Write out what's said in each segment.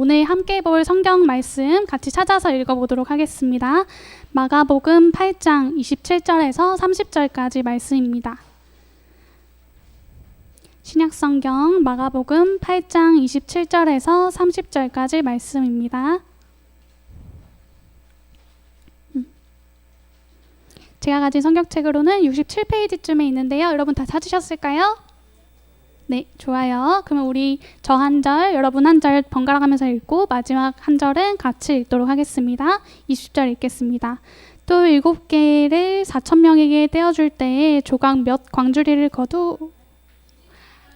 오늘 함께 볼 성경 말씀 같이 찾아서 읽어보도록 하겠습니다. 마가복음 8장 27절에서 30절까지 말씀입니다. 신약성경 마가복음 8장 27절에서 30절까지 말씀입니다. 제가 가진 성경책으로는 67페이지쯤에 있는데요. 여러분 다 찾으셨을까요? 네, 좋아요. 그러면 우리 저 한 절, 여러분 한 절 번갈아 가면서 읽고 마지막 한 절은 같이 읽도록 하겠습니다. 20절 읽겠습니다. 또 7개를 4,000명에게 떼어줄 때에 조각 몇 광주리를 거두.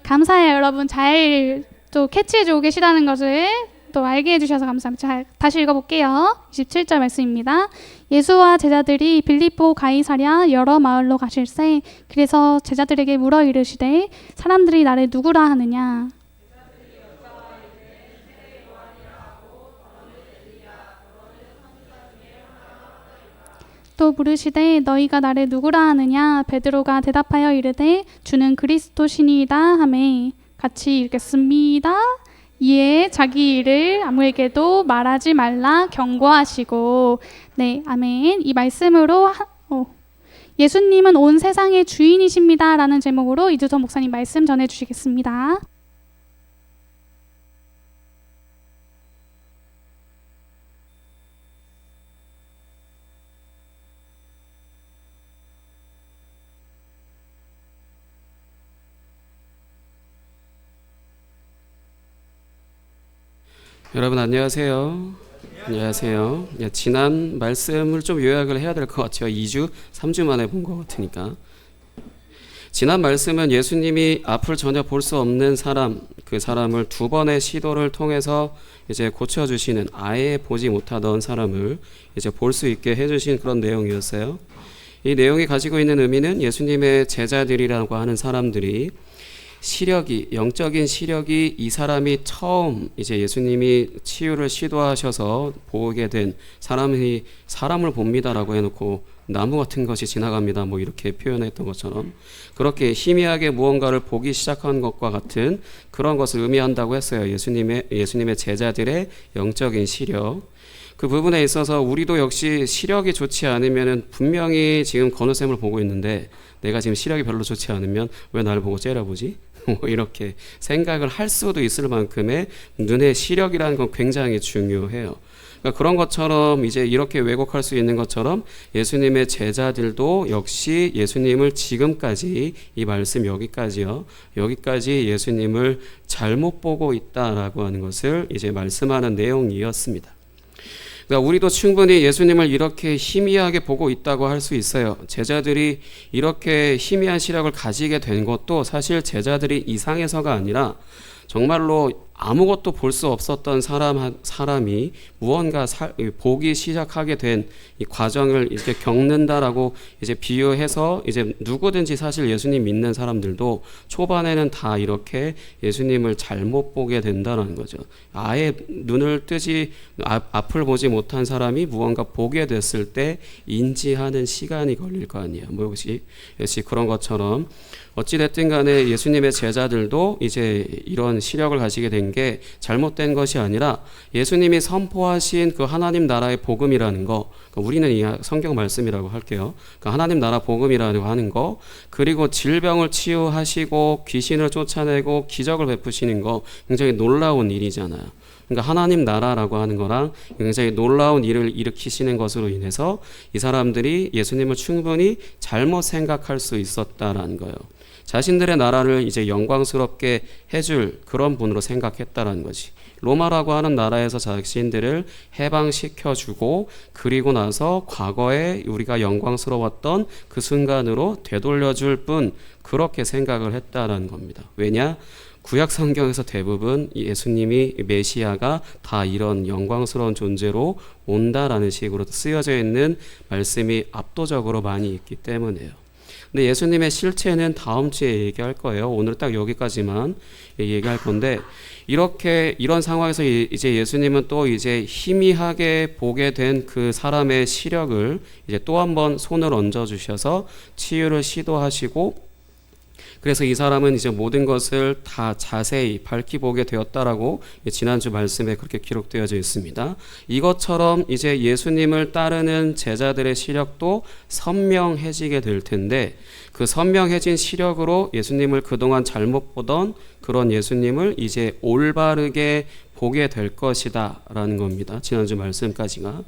감사해요. 여러분 잘 또 캐치해주고 계시다는 것을 또 알게 해주셔서 감사합니다. 자, 다시 읽어볼게요. 27절 말씀입니다. 예수와 제자들이 빌립보 가이사랴 여러 마을로 가실새 그래서 제자들에게 물어 이르시되 사람들이 나를 누구라 하느냐. 또 물으시되 너희가 나를 누구라 하느냐. 베드로가 대답하여 이르되 주는 그리스도시니이다 하매. 같이 읽겠습니다. 이에 자기 일을 아무에게도 말하지 말라 경고하시고. 네, 아멘. 이 말씀으로 예수님은 온 세상의 주인이십니다 라는 제목으로 이주선 목사님 말씀 전해주시겠습니다. 여러분 안녕하세요. 안녕하세요. 지난 말씀을 좀 요약을 해야 될 것 같아요. 2주, 3주 만에 본 것 같으니까. 지난 말씀은 예수님이 앞을 전혀 볼 수 없는 사람, 그 사람을 두 번의 시도를 통해서 이제 고쳐주시는, 아예 보지 못하던 사람을 이제 볼 수 있게 해주신 그런 내용이었어요. 이 내용이 가지고 있는 의미는 예수님의 제자들이라고 하는 사람들이 영적인 시력이 이 사람이 처음 이제 예수님이 치유를 시도하셔서 보게 된 사람이 사람을 봅니다라고 해놓고 나무 같은 것이 지나갑니다 뭐 이렇게 표현했던 것처럼 그렇게 희미하게 무언가를 보기 시작한 것과 같은 그런 것을 의미한다고 했어요. 예수님의 제자들의 영적인 시력. 그 부분에 있어서 우리도 역시 시력이 좋지 않으면 분명히 지금 건우쌤을 보고 있는데 내가 지금 시력이 별로 좋지 않으면 왜 나를 보고 째려보지? 이렇게 생각을 할 수도 있을 만큼의 눈의 시력이라는 건 굉장히 중요해요. 그러니까 그런 것처럼 이제 이렇게 왜곡할 수 있는 것처럼 예수님의 제자들도 역시 예수님을 지금까지 이 말씀 여기까지요. 여기까지 예수님을 잘못 보고 있다라고 하는 것을 이제 말씀하는 내용이었습니다. 그러니까 우리도 충분히 예수님을 이렇게 희미하게 보고 있다고 할 수 있어요. 제자들이 이렇게 희미한 시력을 가지게 된 것도 사실 제자들이 이상해서가 아니라 정말로 아무것도 볼 수 없었던 사람이 무언가 보기 시작하게 된 이 과정을 이렇게 겪는다라고 이제 비유해서 이제 누구든지 사실 예수님 믿는 사람들도 초반에는 다 이렇게 예수님을 잘못 보게 된다는 거죠. 아예 눈을 앞을 보지 못한 사람이 무언가 보게 됐을 때 인지하는 시간이 걸릴 거 아니에요. 뭐 역시 그런 것처럼 어찌됐든 간에 예수님의 제자들도 이제 이런 시력을 가지게 된 게 잘못된 것이 아니라 예수님이 선포하신 그 하나님 나라의 복음이라는 거, 우리는 이 성경 말씀이라고 할게요. 그 하나님 나라 복음이라고 하는 거, 그리고 질병을 치유하시고 귀신을 쫓아내고 기적을 베푸시는 거 굉장히 놀라운 일이잖아요. 그러니까 하나님 나라라고 하는 거랑 굉장히 놀라운 일을 일으키시는 것으로 인해서 이 사람들이 예수님을 충분히 잘못 생각할 수 있었다라는 거예요. 자신들의 나라를 이제 영광스럽게 해줄 그런 분으로 생각했다라는 거지. 로마라고 하는 나라에서 자신들을 해방시켜주고 그리고 나서 과거에 우리가 영광스러웠던 그 순간으로 되돌려줄 뿐 그렇게 생각을 했다라는 겁니다. 왜냐? 구약 성경에서 대부분 예수님이 메시아가 다 이런 영광스러운 존재로 온다라는 식으로 쓰여져 있는 말씀이 압도적으로 많이 있기 때문에요. 근데 예수님의 실체는 다음 주에 얘기할 거예요. 오늘 딱 여기까지만 얘기할 건데 이런 상황에서 이제 예수님은 또 이제 희미하게 보게 된 그 사람의 시력을 이제 또 한 번 손을 얹어 주셔서 치유를 시도하시고 그래서 이 사람은 이제 모든 것을 다 자세히 밝히보게 되었다라고 지난주 말씀에 그렇게 기록되어져 있습니다. 이것처럼 이제 예수님을 따르는 제자들의 시력도 선명해지게 될 텐데, 그 선명해진 시력으로 예수님을 그동안 잘못 보던 그런 예수님을 이제 올바르게 보게 될 것이다 라는 겁니다. 지난주 말씀까지가.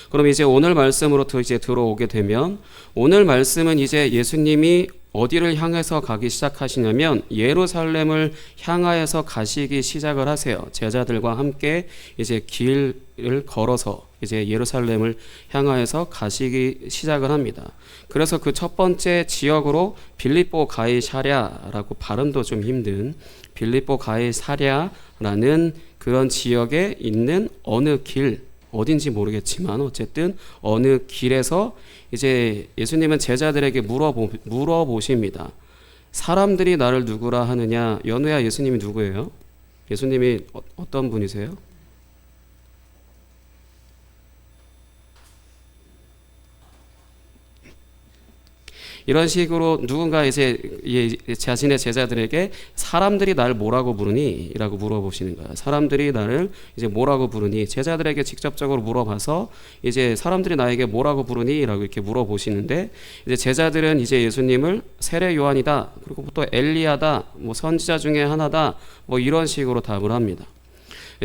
그럼 이제 오늘 말씀으로 이제 들어오게 되면, 오늘 말씀은 이제 예수님이 어디를 향해서 가기 시작하시냐면 예루살렘을 향하여서 가시기 시작을 하세요. 제자들과 함께 이제 길을 걸어서 이제 예루살렘을 향하여서 가시기 시작을 합니다. 그래서 그 첫 번째 지역으로 빌립보 가이사랴라고, 발음도 좀 힘든 빌립보 가이사랴라는 그런 지역에 있는 어느 길, 어딘지 모르겠지만 어쨌든 어느 길에서 이제 예수님은 제자들에게 물어보십니다. 사람들이 나를 누구라 하느냐? 연우야, 예수님이 누구예요? 예수님이 어떤 분이세요? 이런 식으로 누군가 이제 자신의 제자들에게 사람들이 나를 뭐라고 부르니? 라고 물어보시는 거예요. 사람들이 나를 이제 뭐라고 부르니? 제자들에게 직접적으로 물어봐서 이제 사람들이 나에게 뭐라고 부르니? 라고 이렇게 물어보시는데, 이제 제자들은 이제 예수님을 세례 요한이다, 그리고 또 엘리야다, 뭐 선지자 중에 하나다, 뭐 이런 식으로 답을 합니다.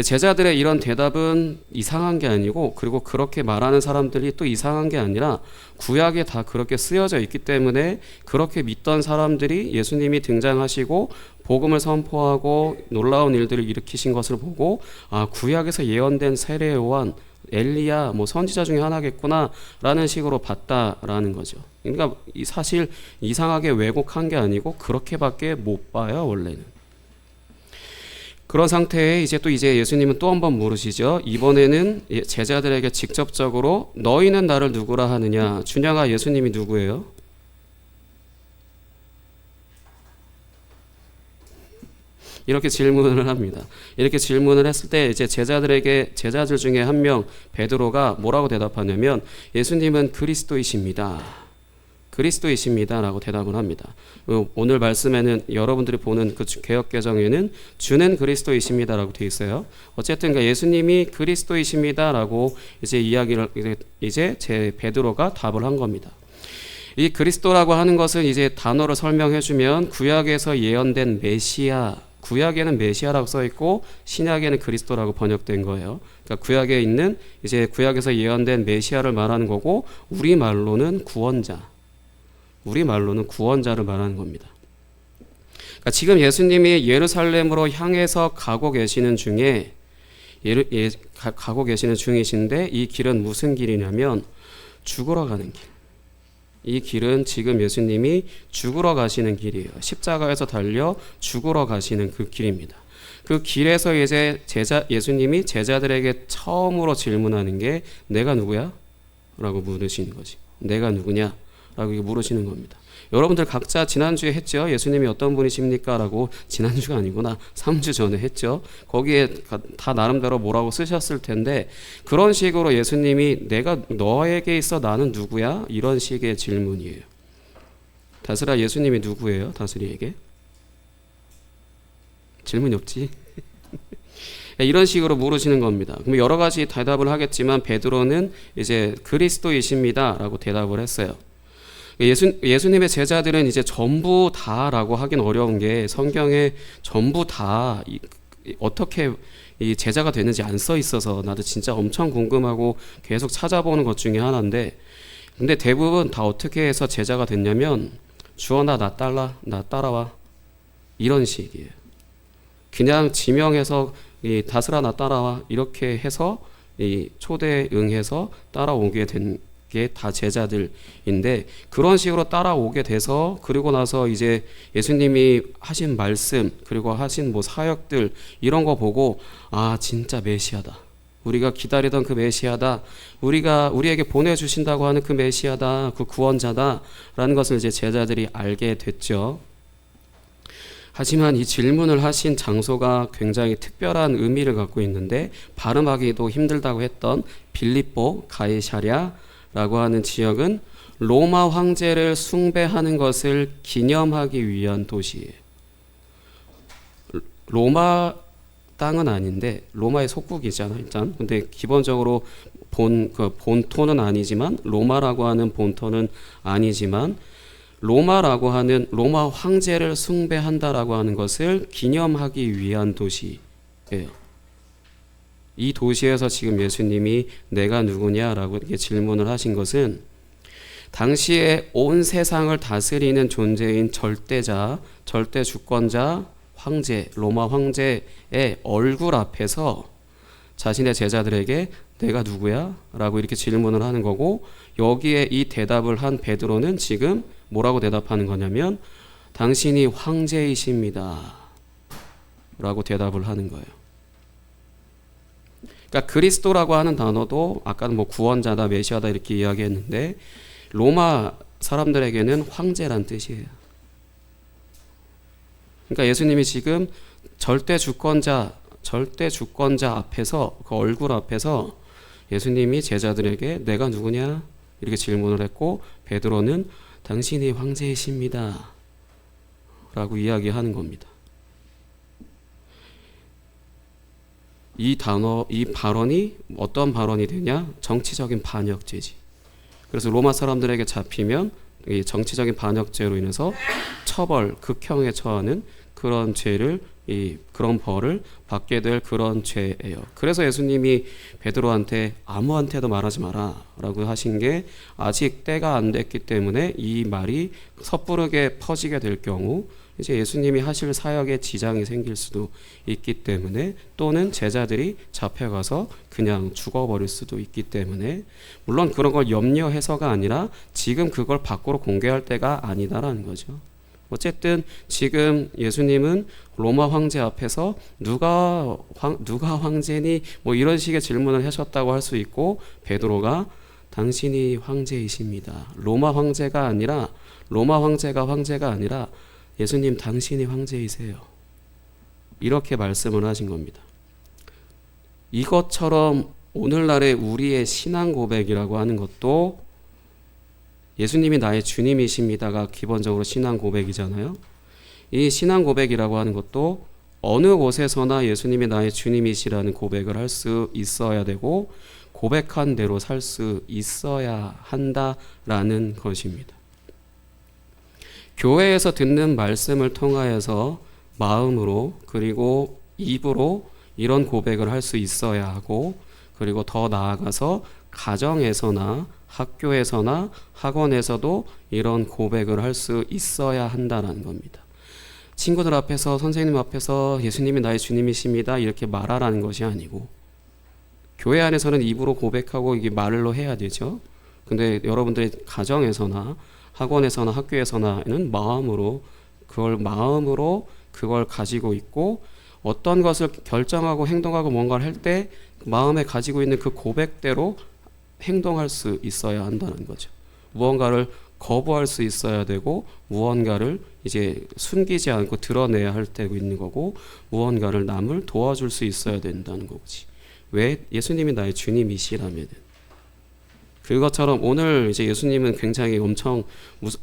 제자들의 이런 대답은 이상한 게 아니고, 그리고 그렇게 말하는 사람들이 또 이상한 게 아니라 구약에 다 그렇게 쓰여져 있기 때문에, 그렇게 믿던 사람들이 예수님이 등장하시고 복음을 선포하고 놀라운 일들을 일으키신 것을 보고, 아, 구약에서 예언된 세례 요한, 엘리야, 뭐 선지자 중에 하나겠구나 라는 식으로 봤다라는 거죠. 그러니까 사실 이상하게 왜곡한 게 아니고 그렇게밖에 못 봐요, 원래는. 그런 상태에 이제 예수님은 또 한 번 물으시죠. 이번에는 제자들에게 직접적으로 너희는 나를 누구라 하느냐? 준영아, 예수님이 누구예요? 이렇게 질문을 합니다. 이렇게 질문을 했을 때 이제 제자들 중에 한 명 베드로가 뭐라고 대답하냐면, 예수님은 그리스도이십니다. 그리스도이십니다라고 대답을 합니다. 오늘 말씀에는 여러분들이 보는 그 개역개정에는 주는 그리스도이십니다라고 되어 있어요. 어쨌든 예수님이 그리스도이십니다라고 이제 이야기를 이제 베드로가 답을 한 겁니다. 이 그리스도라고 하는 것은 이제 단어를 설명해주면 구약에서 예언된 메시아, 구약에는 메시아라고 써 있고 신약에는 그리스도라고 번역된 거예요. 그러니까 구약에 있는 이제 구약에서 예언된 메시아를 말하는 거고, 우리말로는 구원자를 말하는 겁니다. 그러니까 지금 예수님이 예루살렘으로 향해서 가고 계시는 중이신데, 이 길은 무슨 길이냐면 죽으러 가는 길. 이 길은 지금 예수님이 죽으러 가시는 길이에요. 십자가에서 달려 죽으러 가시는 그 길입니다. 그 길에서 이제 예수님이 제자들에게 처음으로 질문하는 게 내가 누구야? 라고 물으시는 거지. 내가 누구냐? 라고 물으시는 겁니다. 여러분들 각자 지난주에 했죠. 예수님이 어떤 분이십니까? 라고. 지난주가 아니구나. 3주 전에 했죠. 거기에 다 나름대로 뭐라고 쓰셨을 텐데, 그런 식으로 예수님이 내가 너에게 있어 나는 누구야? 이런 식의 질문이에요. 다스라, 예수님이 누구예요? 다스리에게? 질문이 없지? 이런 식으로 물으시는 겁니다. 그럼 여러 가지 대답을 하겠지만 베드로는 이제 그리스도이십니다 라고 대답을 했어요. 예수님의 제자들은 이제 전부 다라고 하긴 어려운 게, 성경에 전부 다 어떻게 이 제자가 되는지 안 써 있어서 나도 진짜 엄청 궁금하고 계속 찾아보는 것 중에 하나인데, 근데 대부분 다 어떻게 해서 제자가 됐냐면, 주원아 나 따라와, 이런 식이에요. 그냥 지명해서 다스라 나 따라와 이렇게 해서 초대 응해서 따라오게 된 게 다 제자들인데, 그런 식으로 따라오게 돼서, 그리고 나서 이제 예수님이 하신 말씀, 그리고 하신 뭐 사역들, 이런 거 보고, 아, 진짜 메시아다, 우리가 기다리던 그 메시아다, 우리에게 보내주신다고 하는 그 메시아다, 그 구원자다 라는 것을 이제 제자들이 알게 됐죠. 하지만 이 질문을 하신 장소가 굉장히 특별한 의미를 갖고 있는데, 발음하기도 힘들다고 했던 빌립보 가이사랴라고 하는 지역은 로마 황제를 숭배하는 것을 기념하기 위한 도시예요. 로마 땅은 아닌데 로마의 속국이잖아요, 일단. 근데 기본적으로 본토는 아니지만, 로마라고 하는 본토는 아니지만, 로마라고 하는 로마 황제를 숭배한다라고 하는 것을 기념하기 위한 도시예요. 이 도시에서 지금 예수님이 내가 누구냐라고 이렇게 질문을 하신 것은, 당시에 온 세상을 다스리는 존재인 절대자, 절대 주권자 황제, 로마 황제의 얼굴 앞에서 자신의 제자들에게 내가 누구야? 라고 이렇게 질문을 하는 거고, 여기에 이 대답을 한 베드로는 지금 뭐라고 대답하는 거냐면, 당신이 황제이십니다 라고 대답을 하는 거예요. 그러니까 그리스도라고 하는 단어도 아까는 뭐 구원자다, 메시아다 이렇게 이야기했는데, 로마 사람들에게는 황제란 뜻이에요. 그러니까 예수님이 지금 절대 주권자 앞에서, 그 얼굴 앞에서 예수님이 제자들에게 내가 누구냐? 이렇게 질문을 했고, 베드로는 당신이 황제이십니다 라고 이야기하는 겁니다. 이 발언이 어떤 발언이 되냐? 정치적인 반역죄지. 그래서 로마 사람들에게 잡히면 이 정치적인 반역죄로 인해서 처벌, 극형에 처하는 그런 죄를, 그런 벌을 받게 될 그런 죄예요. 그래서 예수님이 베드로한테 아무한테도 말하지 마라 라고 하신 게, 아직 때가 안 됐기 때문에 이 말이 섣부르게 퍼지게 될 경우 이제 예수님이 하실 사역에 지장이 생길 수도 있기 때문에, 또는 제자들이 잡혀가서 그냥 죽어버릴 수도 있기 때문에, 물론 그런 걸 염려해서가 아니라 지금 그걸 밖으로 공개할 때가 아니다라는 거죠. 어쨌든 지금 예수님은 로마 황제 앞에서 누가 황제니? 뭐 이런 식의 질문을 하셨다고 할 수 있고, 베드로가 당신이 황제이십니다. 로마 황제가 아니라 예수님 당신이 황제이세요. 이렇게 말씀을 하신 겁니다. 이것처럼 오늘날의 우리의 신앙 고백이라고 하는 것도, 예수님이 나의 주님이십니다가 기본적으로 신앙 고백이잖아요. 이 신앙 고백이라고 하는 것도 어느 곳에서나 예수님이 나의 주님이시라는 고백을 할 수 있어야 되고, 고백한 대로 살 수 있어야 한다라는 것입니다. 교회에서 듣는 말씀을 통하여서 마음으로 그리고 입으로 이런 고백을 할 수 있어야 하고, 그리고 더 나아가서 가정에서나 학교에서나 학원에서도 이런 고백을 할 수 있어야 한다는 겁니다. 친구들 앞에서, 선생님 앞에서 예수님이 나의 주님이십니다 이렇게 말하라는 것이 아니고, 교회 안에서는 입으로 고백하고 이게 말로 해야 되죠. 근데 여러분들의 가정에서나 학원에서나 학교에서는 마음으로 그걸 가지고 있고, 어떤 것을 결정하고 행동하고 뭔가를 할 때 마음에 가지고 있는 그 고백대로 행동할 수 있어야 한다는 거죠. 무언가를 거부할 수 있어야 되고, 무언가를 이제 숨기지 않고 드러내야 할 때고 있는 거고, 무언가를 남을 도와줄 수 있어야 된다는 거지. 왜? 예수님이 나의 주님이시라면. 그것처럼 오늘 이제 예수님은 굉장히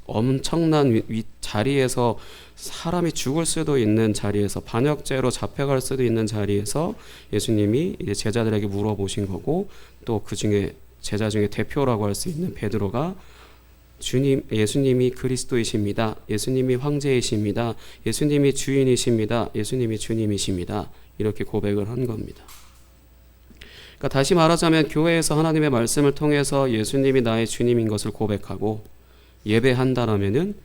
엄청난 자리에서, 사람이 죽을 수도 있는 자리에서, 반역죄로 잡혀갈 수도 있는 자리에서 예수님이 이제 제자들에게 물어보신 거고, 또 그 중에 제자 중에 대표라고 할 수 있는 베드로가 예수님이 그리스도이십니다. 예수님이 황제이십니다. 예수님이 주인이십니다. 예수님이 주님이십니다. 이렇게 고백을 한 겁니다. 그러니까 다시 말하자면, 교회에서 하나님의 말씀을 통해서 예수님이 나의 주님인 것을 고백하고 예배한다라면은,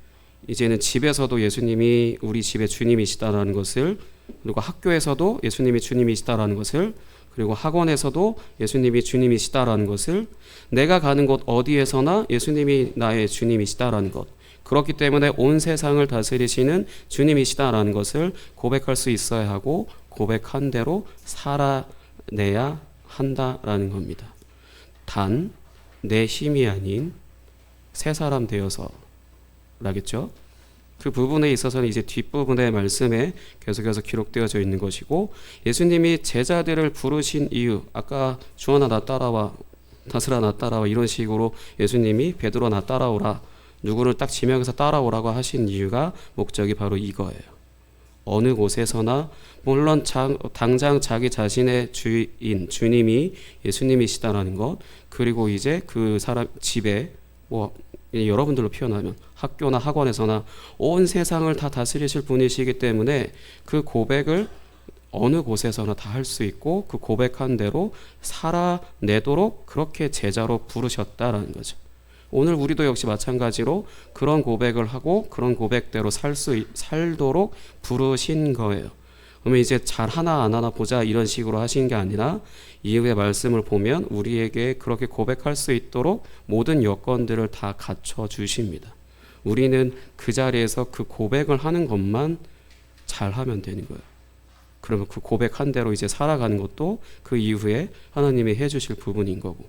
이제는 집에서도 예수님이 우리 집의 주님이시다라는 것을, 그리고 학교에서도 예수님이 주님이시다라는 것을, 그리고 학원에서도 예수님이 주님이시다라는 것을, 내가 가는 곳 어디에서나 예수님이 나의 주님이시다라는 것, 그렇기 때문에 온 세상을 다스리시는 주님이시다라는 것을 고백할 수 있어야 하고, 고백한 대로 살아내야 한다라는 겁니다. 단 내 힘이 아닌 새 사람 되어서 라겠죠. 그 부분에 있어서는 이제 뒷부분의 말씀에 계속해서 기록되어져 있는 것이고, 예수님이 제자들을 부르신 이유, 아까 주원아 나 따라와 다스라 나 따라와 이런 식으로 예수님이 베드로 나 따라오라 누구를 딱 지명해서 따라오라고 하신 이유가 목적이 바로 이거예요. 어느 곳에서나 물론 당장 자기 자신의 주인 주님이 예수님이시다라는 것 그리고 이제 그 사람 집에 뭐 여러분들로 표현하면 학교나 학원에서나 온 세상을 다 다스리실 분이시기 때문에 그 고백을 어느 곳에서나 다 할 수 있고 그 고백한 대로 살아내도록 그렇게 제자로 부르셨다라는 거죠. 오늘 우리도 역시 마찬가지로 그런 고백을 하고 그런 고백대로 살도록 부르신 거예요. 그러면 이제 잘 하나 안 하나 보자 이런 식으로 하신 게 아니라 이후의 말씀을 보면 우리에게 그렇게 고백할 수 있도록 모든 여건들을 다 갖춰 주십니다. 우리는 그 자리에서 그 고백을 하는 것만 잘하면 되는 거예요. 그러면 그 고백한 대로 이제 살아가는 것도 그 이후에 하나님이 해주실 부분인 거고.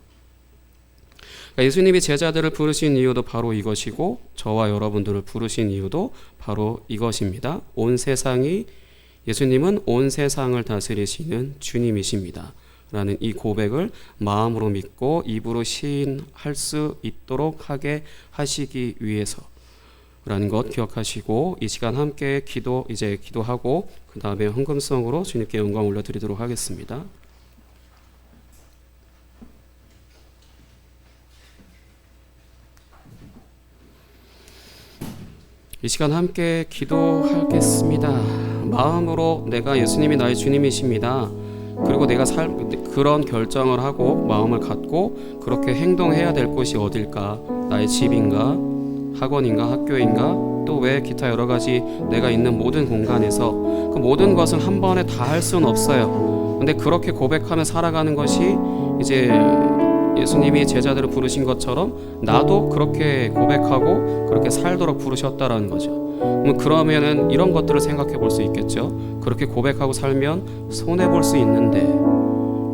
그러니까 예수님이 제자들을 부르신 이유도 바로 이것이고 저와 여러분들을 부르신 이유도 바로 이것입니다. 예수님은 온 세상을 다스리시는 주님이십니다. 라는 이 고백을 마음으로 믿고 입으로 시인할 수 있도록 하게 하시기 위해서 라는 것 기억하시고 이 시간 함께 기도하고 그 다음에 헌금성으로 주님께 영광 올려드리도록 하겠습니다. 이 시간 함께 기도하겠습니다. 마음으로 내가 예수님이 나의 주님이십니다. 그리고 내가 그런 결정을 하고 마음을 갖고 그렇게 행동해야 될 곳이 어딜까? 나의 집인가? 학원인가? 학교인가? 또 왜 기타 여러 가지 내가 있는 모든 공간에서 그 모든 것을 한 번에 다 할 수는 없어요. 근데 그렇게 고백하며 살아가는 것이 이제 예수님이 제자들을 부르신 것처럼 나도 그렇게 고백하고 그렇게 살도록 부르셨다라는 거죠. 그러면은 이런 것들을 생각해 볼 수 있겠죠. 그렇게 고백하고 살면 손해 볼 수 있는데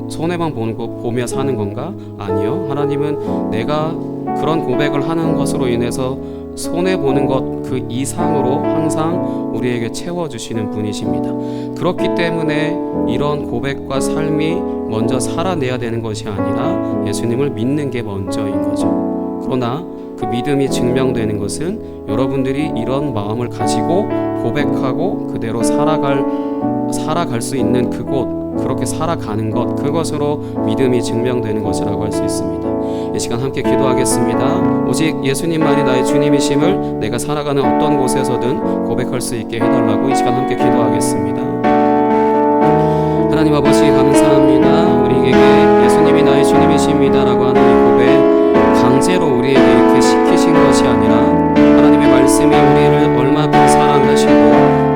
손해만 보며 사는 건가? 아니요. 하나님은 내가 그런 고백을 하는 것으로 인해서 손해 보는 것 그 이상으로 항상 우리에게 채워주시는 분이십니다. 그렇기 때문에 이런 고백과 삶이 먼저 살아내야 되는 것이 아니라 예수님을 믿는 게 먼저인 거죠. 그러나 그 믿음이 증명되는 것은 여러분들이 이런 마음을 가지고 고백하고 그대로 살아갈 수 있는 그곳 그렇게 살아가는 것 그것으로 믿음이 증명되는 것이라고 할 수 있습니다. 이 시간 함께 기도하겠습니다. 오직 예수님만이 나의 주님이심을 내가 살아가는 어떤 곳에서든 고백할 수 있게 해달라고 이 시간 함께 기도하겠습니다. 하나님 아버지 감사합니다. 우리에게 예수님이 나의 주님이십니다라고 하는 이 고백 강제로 우리에게 이렇게 시키신 것이 아니라 하나님의 말씀이 우리를 얼마나 사랑하시고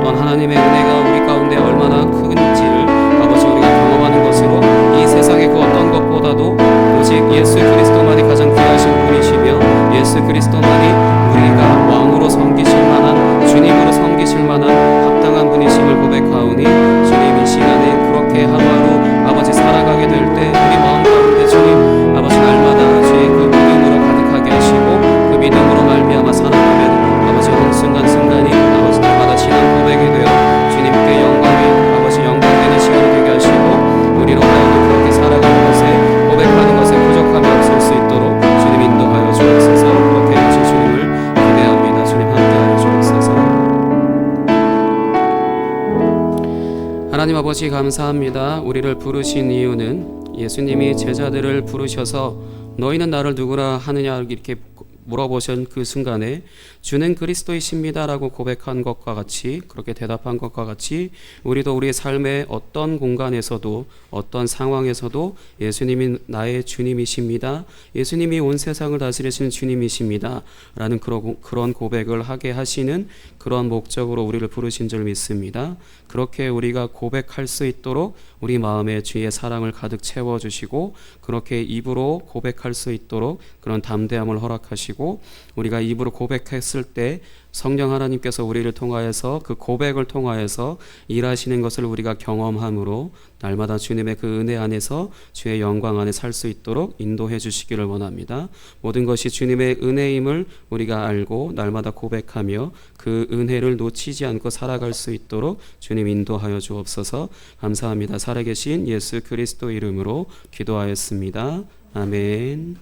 또한 하나님의 은혜가 우리 가운데 얼마나 큰지를 아버지 우리가 경험하는 것으로 이 세상의 그 어떤 것보다도 오직 예수 그리스도만이 가장 귀하신 분이시며 예수 그리스도만이 우리가 왕으로 섬기실 만한 주님으로 섬기실 만한 합당한 분이심을 고백하오니 주님 이 시간에 그렇게 하루하루 아버지 살아가게 될 때 우리 마음 가운데 주님 아버지 날마다 주의 그 믿음으로 가득하게 하시고 그 믿음으로 말미암아 살아가면 아버지 어느 순간순간이 아버지 날마다 지난 고백이 되어 주님께 아버지 영광되는 시간이 되게 하시고 우리로 하여금 그렇게 살아가는 것에 고백하는 것에 부족함이 없을 수 있도록 주님 인도하여 주옵소서. 그렇게 해주신 주님을 기대합니다. 주님 함께하여 주옵소서. 하나님 아버지 감사합니다. 우리를 부르신 이유는 예수님이 제자들을 부르셔서 너희는 나를 누구라 하느냐 이렇게 물어보신 그 순간에 주는 그리스도이십니다라고 고백한 것과 같이 그렇게 대답한 것과 같이 우리도 우리의 삶의 어떤 공간에서도 어떤 상황에서도 예수님이 나의 주님이십니다. 예수님이 온 세상을 다스리시는 주님이십니다. 라는 그런 고백을 하게 하시는 그런 목적으로 우리를 부르신 줄 믿습니다. 그렇게 우리가 고백할 수 있도록 우리 마음에 주의 사랑을 가득 채워주시고 그렇게 입으로 고백할 수 있도록 그런 담대함을 허락하시고 우리가 입으로 고백했을 때 성령 하나님께서 우리를 통하여서 그 고백을 통하여서 일하시는 것을 우리가 경험함으로 날마다 주님의 그 은혜 안에서 주의 영광 안에 살 수 있도록 인도해 주시기를 원합니다. 모든 것이 주님의 은혜임을 우리가 알고 날마다 고백하며 그 은혜를 놓치지 않고 살아갈 수 있도록 주님 인도하여 주옵소서. 감사합니다. 살아계신 예수 그리스도 이름으로 기도하였습니다. 아멘.